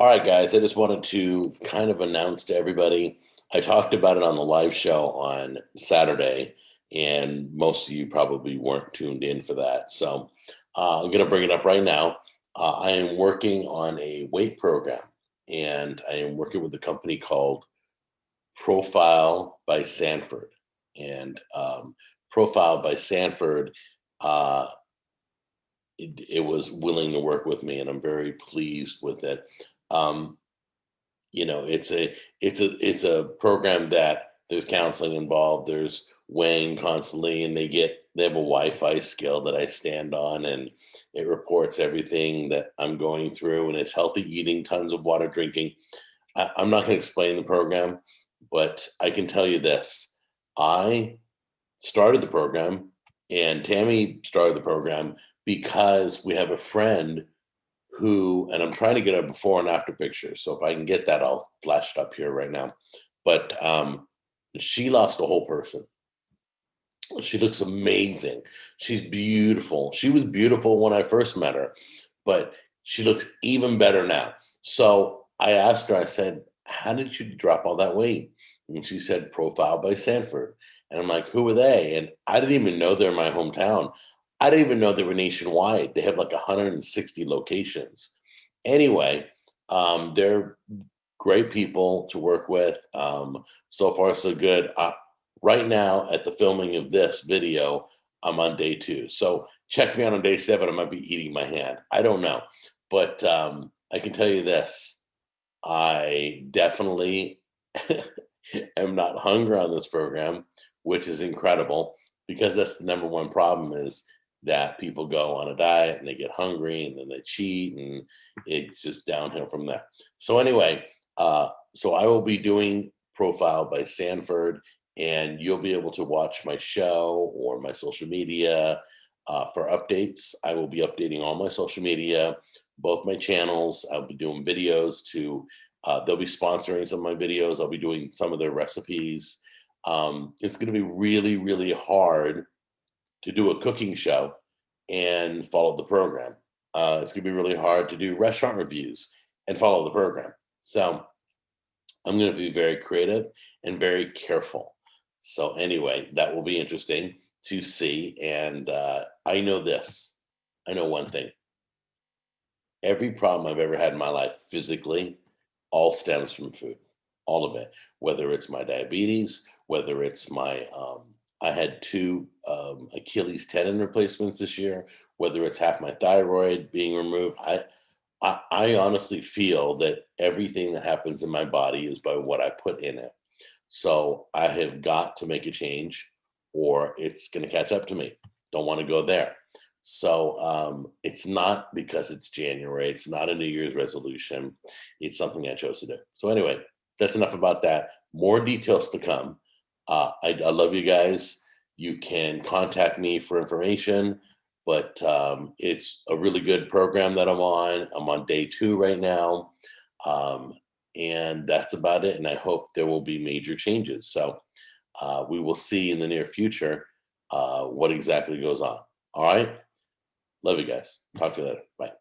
All right, guys, I just wanted to kind of announce to everybody. I talked about it on the live show on Saturday, and most of you probably weren't tuned in for that. So I'm going to bring it up right now. I am working on a weight program, and I am working with a company called Profile by Sanford. And Profile by Sanford, uh, it was willing to work with me, and I'm very pleased with it. Um, it's a program that there's counseling involved, there's weighing constantly, and they have a Wi-Fi skill that I stand on, and it reports everything that I'm going through, and it's healthy eating, tons of water drinking. I'm not going to explain the program, but I can tell you this. I started the program, and Tammy started the program because we have a friend who, and I'm trying to get a before and after picture. So if I can get that, I'll flash it up here right now. But she lost a whole person. She looks amazing. She's beautiful. She was beautiful when I first met her, but she looks even better now. So I asked her, I said, how did you drop all that weight? And she said, Profile by Sanford. And I'm like, who are they? And I didn't even know they're in my hometown. I didn't even know they were nationwide. They have like 160 locations. Anyway, they're great people to work with. So far, so good. Right now, at the filming of this video, I'm on day 2. So check me out on day 7. I might be eating my hand. I don't know. But I can tell you this. I definitely am not hungry on this program, which is incredible because that's the number one problem is that people go on a diet and they get hungry and then they cheat and it's just downhill from there. So anyway, so I will be doing Profile by Sanford, and you'll be able to watch my show or my social media for updates. I will be updating all my social media, both my channels. I'll be doing videos to they'll be sponsoring some of my videos. I'll be doing some of their recipes. It's going to be really, really hard to do a cooking show and follow the program. It's going to be really hard to do restaurant reviews and follow the program. So I'm going to be very creative and very careful. So anyway, that will be interesting to see. And I know this. I know one thing. Every problem I've ever had in my life physically all stems from food, all of it. Whether it's my diabetes, whether it's my I had 2 Achilles tendon replacements this year, whether it's half my thyroid being removed. I honestly feel that everything that happens in my body is by what I put in it. So I have got to make a change or it's going to catch up to me. Don't want to go there. So it's not because it's January. It's not a New Year's resolution. It's something I chose to do. So anyway, that's enough about that. More details to come. I love you guys. You can contact me for information, but it's a really good program that I'm on. I'm on day 2 right now. Um, and that's about it. And I hope there will be major changes. So we will see in the near future what exactly goes on. All right. Love you guys. Talk to you later. Bye.